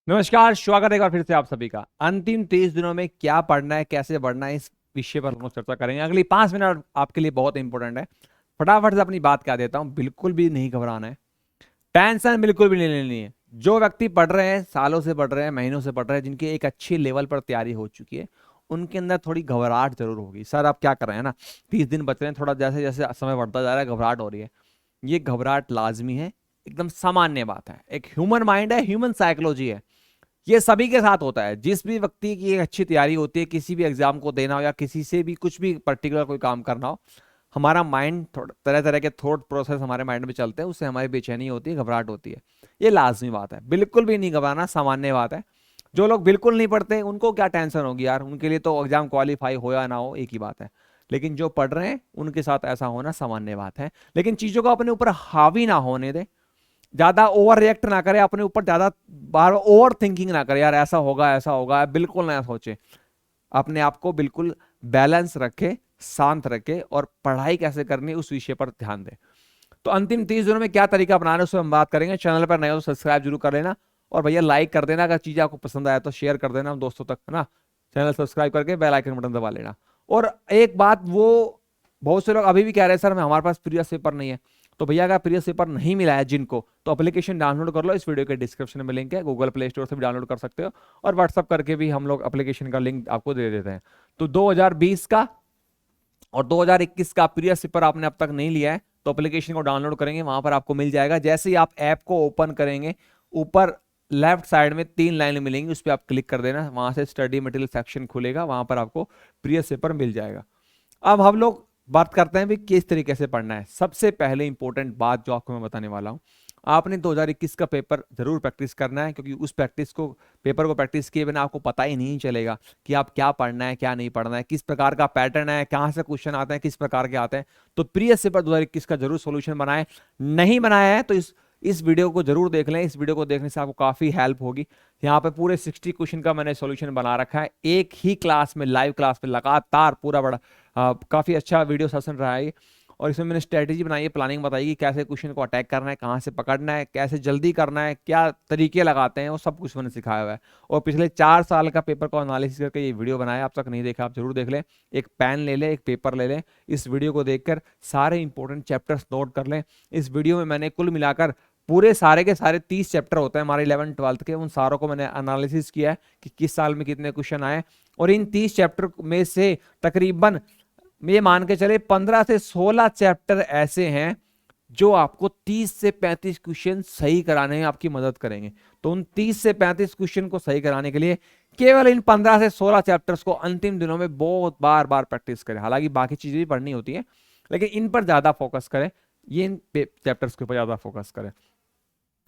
नमस्कार, स्वागत है एक बार फिर से आप सभी का। अंतिम 30 दिनों में क्या पढ़ना है, कैसे बढ़ना है, इस विषय पर हम लोग चर्चा करेंगे। अगली 5 मिनट आपके लिए बहुत इंपॉर्टेंट है। फटाफट से अपनी बात कह देता हूं, बिल्कुल भी नहीं घबराना है, टेंशन बिल्कुल भी नहीं लेनी है। जो व्यक्ति पढ़ रहे हैं, सालों से पढ़ रहे हैं, महीनों से पढ़ रहे हैं, जिनकी एक अच्छी लेवल पर तैयारी हो चुकी है, उनके अंदर थोड़ी घबराहट जरूर होगी। सर आप क्या कर रहे हैं ना, 30 दिन बच रहे हैं, थोड़ा जैसे जैसे समय बढ़ता जा रहा है घबराहट हो रही है। ये घबराहट लाजमी है, एकदम सामान्य बात है। एक ह्यूमन माइंड है, ह्यूमन साइकोलॉजी है। ये सभी के साथ होता है। जिस भी व्यक्ति की एक अच्छी तैयारी होती है, किसी भी एग्जाम को देना हो या किसी से भी कुछ भी पर्टिकुलर कोई काम करना हो, हमारा माइंड तरह तरह के थॉट प्रोसेस हमारे माइंड में चलते हैं, उससे हमारी बेचैनी होती है, घबराहट होती है। ये लाजमी बात है, बिल्कुल भी नहीं घबराना, सामान्य बात है। जो लोग बिल्कुल नहीं पढ़ते उनको क्या टेंशन होगी यार, उनके लिए तो एग्जाम क्वालिफाई हो या ना हो एक ही बात है। लेकिन जो पढ़ रहे हैं उनके साथ ऐसा होना सामान्य बात है। लेकिन चीजों को अपने ऊपर हावी ना होने दे, ज्यादा ओवर रिएक्ट ना करे, अपने ऊपर ज्यादा बार ओवर थिंकिंग ना करे, यार ऐसा होगा, बिल्कुल ना सोचे। अपने आप को बिल्कुल बैलेंस रखे, शांत रखे और पढ़ाई कैसे करनी है उस विषय पर ध्यान दे। तो अंतिम 30 दिनों में क्या तरीका अपनाना है उसमें हम बात करेंगे। चैनल पर नए हो तो सब्सक्राइब जरूर कर लेना, और भैया लाइक कर देना। अगर चीज आपको पसंद आया तो शेयर कर देना दोस्तों तक, है ना। चैनल सब्सक्राइब करके बेल आइकन बटन दबा लेना। और एक बात, वो बहुत से लोग अभी भी कह रहे हैं सर मैं हमारे पास प्रीवियस पेपर नहीं है। तो भैया अगर प्रीवियस पेपर नहीं मिला है जिनको, तो एप्लीकेशन डाउनलोड कर लो, इस वीडियो के डिस्क्रिप्शन में लिंक है, गूगल प्ले स्टोर से भी डाउनलोड कर सकते हो, और व्हाट्सअप करके भी हम लोग एप्लीकेशन का लिंक आपको दे देते हैं। तो 2020 का और 2021 का प्रीवियस पेपर आपने अब तक नहीं लिया है तो एप्लीकेशन को डाउनलोड करेंगे, वहां पर आपको मिल जाएगा। जैसे ही आप ऐप को ओपन करेंगे, ऊपर लेफ्ट साइड में 3 लाइन मिलेंगी, उस पर आप क्लिक कर देना, वहां से स्टडी मटेरियल सेक्शन खुलेगा, वहां पर आपको प्रीवियस पेपर मिल जाएगा। अब हम लोग बात करते हैं भी किस तरीके से पढ़ना है। सबसे पहले इंपॉर्टेंट बात जो आपको मैं बताने वाला हूं, आपने 2021 का पेपर जरूर प्रैक्टिस करना है, क्योंकि उस पेपर को प्रैक्टिस किए बिना आपको पता ही नहीं चलेगा कि आप क्या पढ़ना है क्या नहीं पढ़ना है, किस प्रकार का पैटर्न है, कहाँ से क्वेश्चन आते हैं, किस प्रकार के आते हैं। तो प्रीवियस पेपर 2021 का जरूर सोल्यूशन बनाए। नहीं बनाया है तो इस वीडियो को जरूर देख लें। इस वीडियो को देखने से आपको काफी हेल्प होगी। यहाँ पे पूरे 60 क्वेश्चन का मैंने सॉल्यूशन बना रखा है, एक ही क्लास में, लाइव क्लास में लगातार पूरा बड़ा काफी अच्छा वीडियो सेशन रहा है। और इसमें मैंने स्ट्रेटेजी बनाई है, प्लानिंग बताई कि कैसे क्वेश्चन को अटैक करना है, कहाँ से पकड़ना है, कैसे जल्दी करना है, क्या तरीके लगाते हैं, वो सब कुछ मैंने सिखाया हुआ है। और पिछले 4 साल का पेपर को एनालिसिस करके ये वीडियो बनाया, अब तक नहीं देखा आप जरूर देख लें। एक पेन ले लें, एक पेपर ले लें, इस वीडियो को देखकर सारे इंपॉर्टेंट चैप्टर्स नोट कर लें। इस वीडियो में मैंने कुल मिलाकर पूरे सारे के सारे 30 चैप्टर होते हैं हमारे 11th-12th के, उन सारों को मैंने एनालिसिस किया है कि किस साल में कितने क्वेश्चन आए। और इन 30 चैप्टर में से तकरीबन ये मान के चले 15 से 16 चैप्टर ऐसे हैं जो आपको 30 से 35 क्वेश्चन सही कराने में आपकी मदद करेंगे। तो उन 30 से 35 क्वेश्चन को सही कराने के लिए केवल इन 15 से 16 चैप्टर्स को अंतिम दिनों में बहुत बार बार प्रैक्टिस करें। हालांकि बाकी चीजें भी पढ़नी होती है, लेकिन इन पर ज्यादा फोकस करें, ये इन चैप्टर्स के ऊपर ज्यादा फोकस करें।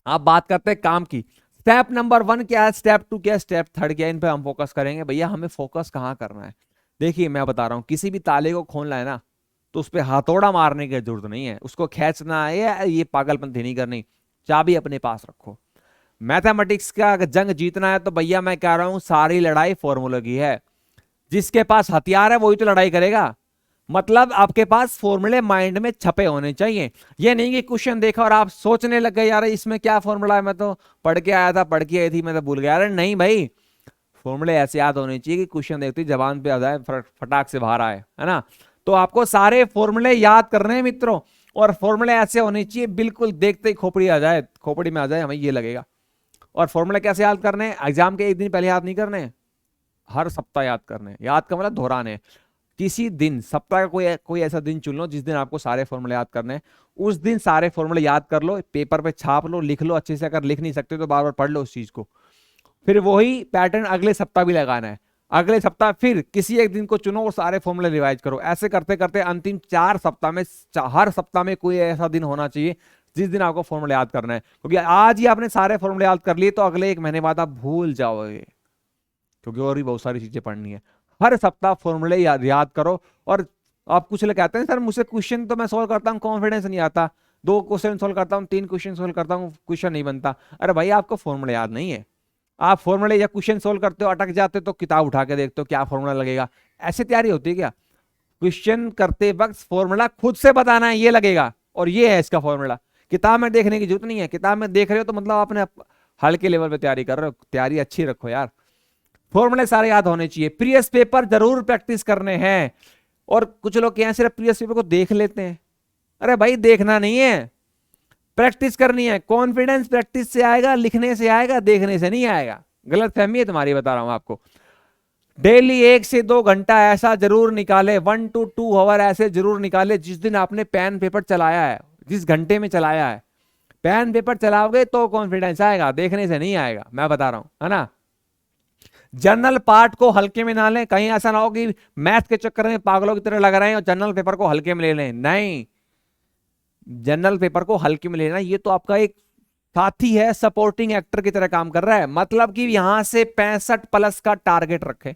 आप बात करते हैं काम की। स्टेप नंबर 1 क्या है, स्टेप 2 क्या है, स्टेप 3 क्या है, इन पे हम फोकस करेंगे। भैया हमें फोकस कहाँ करना है, देखिए मैं बता रहा हूँ, किसी भी ताले को खोलना है ना, तो उस पर हथौड़ा मारने की जरूरत नहीं है, उसको खींचना है, ये पागलपंती नहीं करनी। चाबी अपने पास रखो। मैथमेटिक्स का जंग जीतना है तो भैया मैं कह रहा हूं सारी लड़ाई फॉर्मूला की है। जिसके पास हथियार है वही तो लड़ाई करेगा। मतलब आपके पास फॉर्मूले माइंड में छपे होने चाहिए। ये नहीं कि क्वेश्चन देखा और आप सोचने लग गए यार इसमें क्या फॉर्मूला है, मैं तो पढ़ के आया था, पढ़ के आई थी, मैं तो भूल गया। अरे नहीं भाई, फॉर्मूले ऐसे याद होने चाहिए कि क्वेश्चन देखते ही जबान पे आ जाए, फटाक से बाहर आए, है ना। तो आपको सारे फॉर्मूले याद करने हैं मित्रों, और फॉर्मूले ऐसे होने चाहिए बिल्कुल देखते ही खोपड़ी आ जाए, खोपड़ी में आ जाए, हमें ये लगेगा। और फॉर्मूले कैसे याद करने हैं, एग्जाम के एक दिन पहले याद नहीं करने हैं, हर सप्ताह याद करने हैं। याद का मतलब दोहराने। किसी दिन सप्ताह का कोई ऐसा दिन चुन लो जिस दिन आपको सारे फॉर्मूले याद करने हैं, उस दिन सारे फॉर्मूले याद कर लो, पेपर पे छाप लो, लिख लो अच्छे से। अगर लिख नहीं सकते तो बार बार पढ़ लो उस चीज को। फिर वही पैटर्न अगले सप्ताह भी लगाना है। अगले सप्ताह फिर किसी एक दिन को चुनो और सारे फॉर्मूले रिवाइज करो। ऐसे करते करते अंतिम 4 सप्ताह में हर सप्ताह में कोई ऐसा दिन होना चाहिए जिस दिन आपको फॉर्मूला याद करना है, क्योंकि आज ही आपने सारे फॉर्मूले याद कर लिए तो अगले 1 महीने बाद आप भूल जाओगे, क्योंकि और भी बहुत सारी चीजें पढ़नी है। हर सप्ताह फॉर्मूले याद करो। और आप कुछ लोग कहते हैं सर मुझसे क्वेश्चन तो मैं सोल्व करता हूँ, कॉन्फिडेंस नहीं आता, 2 क्वेश्चन सोल्व करता हूँ, 3 क्वेश्चन सोल्व करता हूँ, क्वेश्चन नहीं बनता। अरे भाई आपको फॉर्मूला याद नहीं है। आप फॉर्मूले या क्वेश्चन सोल्व करते हो, अटक जाते हो, तो किताब उठा के देखते हो क्या फॉर्मूला लगेगा। ऐसे तैयारी होती है क्या? क्वेश्चन करते वक्त फॉर्मूला खुद से बताना है, ये लगेगा और ये है इसका फॉर्मूला। किताब में देखने की जरूरत नहीं है। किताब में देख रहे हो तो मतलब आपने हल्के लेवल पे तैयारी कर रहे हो, तैयारी अच्छी रखो यार, फॉर्मूले सारे याद होने चाहिए। प्रीवियस पेपर जरूर प्रैक्टिस करने हैं। और कुछ लोग यहाँ सिर्फ प्रीवियस पेपर को देख लेते हैं, अरे भाई देखना नहीं है, प्रैक्टिस करनी है। कॉन्फिडेंस प्रैक्टिस से आएगा, लिखने से आएगा, देखने से नहीं आएगा। गलत फहमी है तुम्हारी, बता रहा हूं आपको। डेली 1 से 2 घंटा ऐसा जरूर निकाले, 1 to 2 आवर ऐसे जरूर निकाले जिस दिन आपने पेन पेपर चलाया है, जिस घंटे में चलाया है। पेन पेपर चलाओगे तो कॉन्फिडेंस आएगा, देखने से नहीं आएगा, मैं बता रहा हूं, है ना। जनरल पार्ट को हल्के में ना लें, कहीं ऐसा ना हो कि मैथ के चक्कर में पागलों की तरह लग रहे हैं और जनरल पेपर को हल्के में ले लें। नहीं, जनरल पेपर को हल्के में लेना ये तो आपका एक साथी है, सपोर्टिंग एक्टर की तरह काम कर रहा है। मतलब कि यहां से 65+ का टारगेट रखे,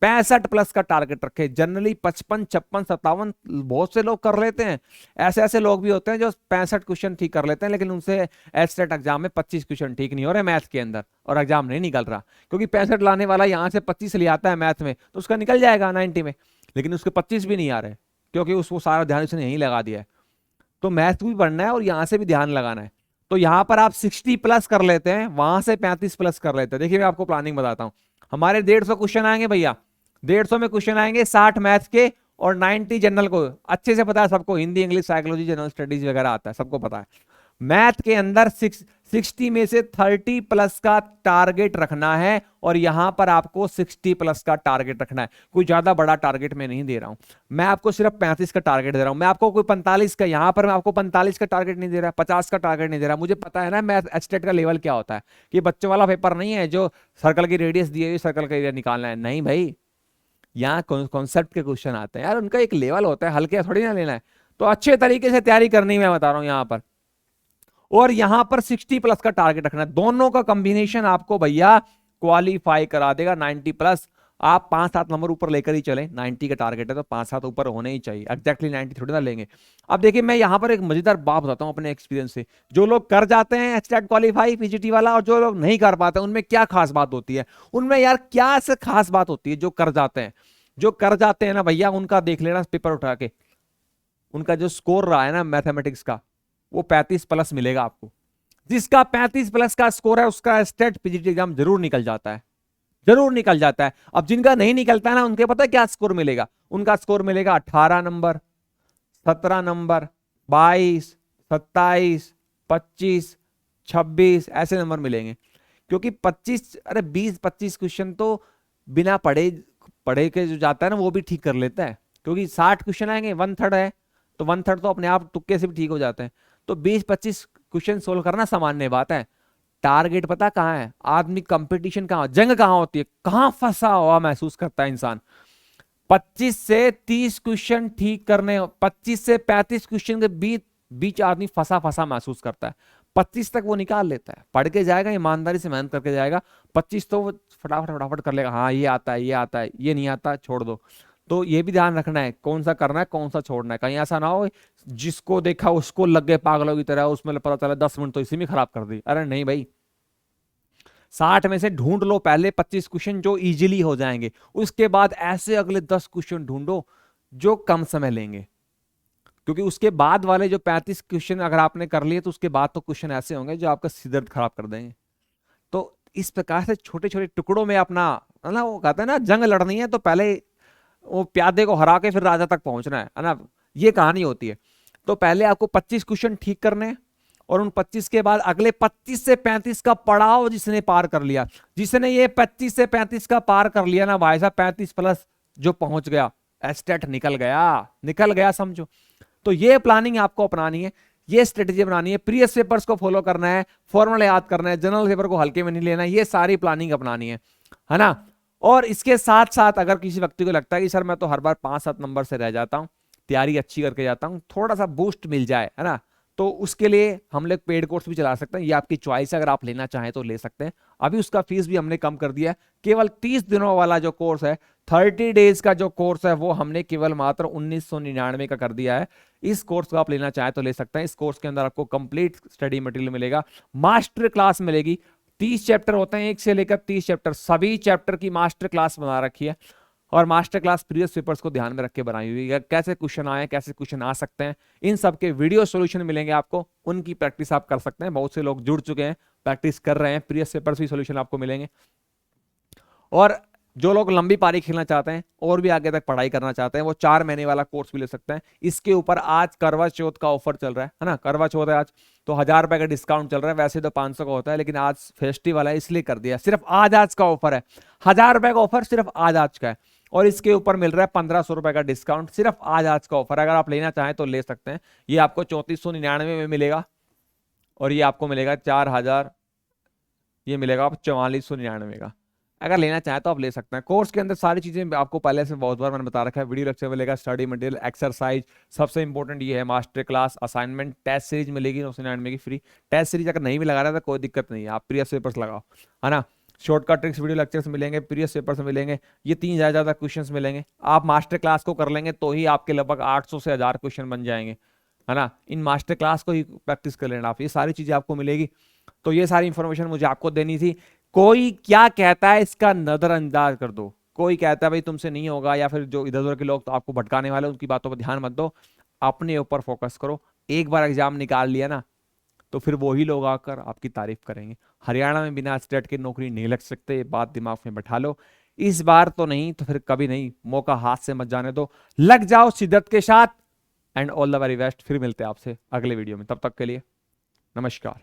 65+ का टारगेट रखे। जनरली 55, 56, 57 बहुत से लोग कर लेते हैं। ऐसे ऐसे लोग भी होते हैं जो 65 क्वेश्चन ठीक कर लेते हैं, लेकिन उनसे एस्टेट एग्जाम में 25 क्वेश्चन ठीक नहीं हो रहे मैथ के अंदर, और एग्जाम नहीं निकल रहा। क्योंकि 65 लाने वाला यहां से 25 ले आता है मैथ में, तो उसका निकल जाएगा 90 में, लेकिन उसके 25 भी नहीं आ रहे, क्योंकि उसको सारा ध्यान उसने यहीं लगा दिया है। तो मैथ भी पढ़ना है और यहां से भी ध्यान लगाना है। तो यहां पर आप 60+ कर लेते हैं, वहां से 35+ कर लेते हैं। देखिए मैं आपको प्लानिंग बताता हूं। हमारे 150 क्वेश्चन आएंगे भैया, 150 में क्वेश्चन आएंगे, 60 मैथ्स के और 90 जनरल को। अच्छे से पता है सबको, Hindi, English, psychology, general studies वगैरह आता है, सबको पता है। मैथ के अंदर 60 में से 30+ का टारगेट रखना है, और यहां पर आपको 60+ का टारगेट रखना है। कोई ज्यादा बड़ा टारगेट मैं नहीं दे रहा हूं, मैं आपको सिर्फ 35 का टारगेट दे रहा हूं। मैं आपको कोई 45 का, यहां पर मैं आपको 45 का टारगेट नहीं दे रहा, 50 का टारगेट नहीं दे रहा। मुझे पता है ना मैथ एस्टेट का लेवल क्या होता है, कि बच्चों वाला पेपर नहीं है जो सर्कल की रेडियस दी हुई सर्कल का एरिया निकालना है। नहीं भाई, यहाँ कॉन्सेप्ट के क्वेश्चन आते हैं यार, उनका एक लेवल होता है, हल्के थोड़ी ना लेना है। तो अच्छे तरीके से तैयारी करनी मैं बता रहा हूं यहाँ पर। और यहां पर 60+ का टारगेट रखना है। दोनों का कॉम्बिनेशन आपको भैया क्वालिफाई करा देगा 90+। आप 5-7 नंबर ऊपर लेकर ही चले, 90 का टारगेट है तो 5-7 ऊपर होने ही चाहिए। एग्जैक्टली 90 थोड़ी ना लेंगे। अब देखिए मैं यहां पर एक मजेदार बात बताता हूं अपने एक्सपीरियंस से। जो लोग कर जाते हैं स्टेट क्वालिफाई पीजीटी वाला, और जो लोग नहीं कर पाते, उनमें क्या खास बात होती है। उनमें यार क्या से खास बात होती है, जो कर जाते हैं, जो कर जाते हैं ना भैया, उनका देख लेना पेपर उठा के, उनका जो स्कोर रहा है ना मैथमेटिक्स का, वो 35+ मिलेगा आपको। जिसका 35+ का स्कोर है उसका स्टेट पीजीटी एग्जाम जरूर निकल जाता है, जरूर निकल जाता है। अब जिनका नहीं निकलता है ना, उनके पता है क्या स्कोर मिलेगा? उनका स्कोर मिलेगा 18 नंबर, 17 नंबर, 22, 27, 25, 26 ऐसे नंबर मिलेंगे। क्योंकि 25, अरे 20-25 क्वेश्चन तो बिना पढ़े पढ़े के जो जाता है ना वो भी ठीक कर लेता है। क्योंकि 60 क्वेश्चन आएंगे, 1/3 है, तो 1/3 तो अपने आप तुक्के से भी ठीक हो जाते हैं। तो 20-25 क्वेश्चन सोल्व करना सामान्य बात है। टारगेट पता कहां है? आदमी कंपटीशन कहां, जंग कहां होती है, कहां फंसा हुआ महसूस करता है इंसान? 25 से 30 क्वेश्चन ठीक करने, 25 से 35 क्वेश्चन के बीच आदमी फंसा फंसा महसूस करता है। 25 तक वो निकाल लेता है, पढ़ के जाएगा, ईमानदारी से मेहनत करके जाएगा, 25 तो वो फटाफट फटाफट कर लेगा। हाँ ये आता है, ये आता है, ये नहीं आता छोड़ दो। तो ये भी ध्यान रखना है कौन सा करना है, कौन सा छोड़ना है। कहीं ऐसा ना हो जिसको देखा उसको लग गए पागलों की तरह, उसमें पता चला 10 मिनट तो इसी में खराब कर दी। अरे नहीं भाई, 60 में से ढूंढ लो पहले 25 क्वेश्चन जो इजीली हो जाएंगे, उसके बाद ऐसे अगले 10 क्वेश्चन ढूंढो जो कम समय लेंगे। क्योंकि उसके बाद वाले जो 35 क्वेश्चन अगर आपने कर लिए, तो उसके बाद तो क्वेश्चन ऐसे होंगे जो आपका सिर दर्द खराब कर देंगे। तो इस प्रकार से छोटे छोटे टुकड़ों में अपना, ना वो कहते हैं ना, जंग लड़नी है तो पहले वो प्यादे को हरा के फिर राजा तक पहुंचना है ना, ये कहानी होती है। तो पहले आपको 25 क्वेश्चन ठीक करने हैं, और उन 25 के बाद अगले 25 से 35 का पड़ाव जिसने पार कर लिया, जिसने ये 25 से 35 का पार कर लिया ना भाई साहब, 35+ जो पहुंच गया, एस्टेट निकल गया, निकल गया समझो। तो ये प्लानिंग आपको अपनानी है, ये स्ट्रेटेजी बनानी है, प्रीवियस पेपर्स को फॉलो करना है, फॉर्मूला याद करना है, जनरल पेपर को हल्के में नहीं लेना, ये सारी प्लानिंग अपनानी है ना। और इसके साथ साथ अगर किसी व्यक्ति को लगता है कि सर मैं तो हर बार 5-7 नंबर से रह जाता हूं, तैयारी अच्छी करके जाता हूं, थोड़ा सा बूस्ट मिल जाए, है ना, तो उसके लिए हम लोग पेड कोर्स भी चला सकते हैं। ये आपकी चॉइस है, अगर आप लेना चाहें तो ले सकते हैं। अभी उसका फीस भी हमने कम कर दिया है। केवल 30 दिनों वाला जो कोर्स है, 30 डेज का जो कोर्स है, वो हमने केवल मात्र 1999 का कर दिया है। इस कोर्स को आप लेना चाहें तो ले सकते हैं। इस कोर्स के अंदर आपको कंप्लीट स्टडी मटेरियल मिलेगा, मास्टर क्लास मिलेगी। 30 चैप्टर होते हैं, 1 से लेकर 30 चैप्टर, सभी चैप्टर की मास्टर क्लास बना रखी है। और मास्टर क्लास प्रीवियस पेपर्स को ध्यान में रख के बनाई हुई है, कैसे क्वेश्चन आए, कैसे क्वेश्चन आ सकते हैं, इन सब के वीडियो सॉल्यूशन मिलेंगे आपको, उनकी प्रैक्टिस आप कर सकते हैं। बहुत से लोग जुड़ चुके हैं, प्रैक्टिस कर रहे हैं, प्रीवियस पेपर्स भी सॉल्यूशन आपको मिलेंगे। और जो लोग लंबी पारी खेलना चाहते हैं और भी आगे तक पढ़ाई करना चाहते हैं, वो 4 महीने वाला कोर्स भी ले सकते हैं। इसके ऊपर आज करवा चौथ का ऑफर चल रहा है ना, करवा चौथ है आज, तो 1000 रुपए का डिस्काउंट चल रहा है। वैसे तो 500 का होता है, लेकिन आज फेस्टिवल है इसलिए कर दिया, सिर्फ आज का ऑफर है। 1000 रुपए का ऑफर सिर्फ आज का है, और इसके ऊपर मिल रहा है 1500 रुपए का डिस्काउंट, सिर्फ आज का ऑफर है। अगर आप लेना चाहें तो ले सकते हैं। ये आपको 3499 में मिलेगा, और ये आपको मिलेगा 4000, ये मिलेगा आप 4499 का। अगर लेना चाहें तो आप ले सकते हैं। कोर्स के अंदर सारी चीजें आपको पहले से बहुत बार मैंने बता रखा है, वीडियो लेक्चर मिलेगा, स्टडी मटेरियल, एक्सरसाइज, सबसे इंपॉर्टेंट ये है master class, assignment, test series मिलेगी 999 की फ्री। टेस्ट सीरीज अगर नहीं भी लगा रहा था कोई दिक्कत नहीं है, आप प्रीवियस पेपर्स लगाओ, है ना। शॉर्टकट ट्रिक्स वीडियो लेक्चर्स मिलेंगे, प्रीवियस पेपर्स मिलेंगे, ये 3000 ज्यादा क्वेश्चन मिलेंगे। आप मास्टर क्लास को कर लेंगे तो ही आपके लगभग 800 से 1000 क्वेश्चन बन जाएंगे, है ना। इन मास्टर क्लास को ही प्रैक्टिस कर लेना आप, ये सारी चीजें आपको मिलेगी। तो ये सारी इंफॉर्मेशन मुझे आपको देनी थी। कोई क्या कहता है इसका नजरअंदाज कर दो, कोई कहता है भाई तुमसे नहीं होगा, या फिर जो इधर उधर के लोग तो आपको भटकाने वाले, उनकी बातों पर ध्यान मत दो, अपने ऊपर फोकस करो। एक बार एग्जाम निकाल लिया ना, तो फिर वही लोग आकर आपकी तारीफ करेंगे। हरियाणा में बिना स्टेट के नौकरी नहीं लग सकते, ये बात दिमाग में बैठा लो। इस बार तो नहीं तो फिर कभी नहीं, मौका हाथ से मत जाने दो, लग जाओ शिद्दत के साथ। And all the very best. फिर मिलते हैं आपसे अगले वीडियो में, तब तक के लिए नमस्कार।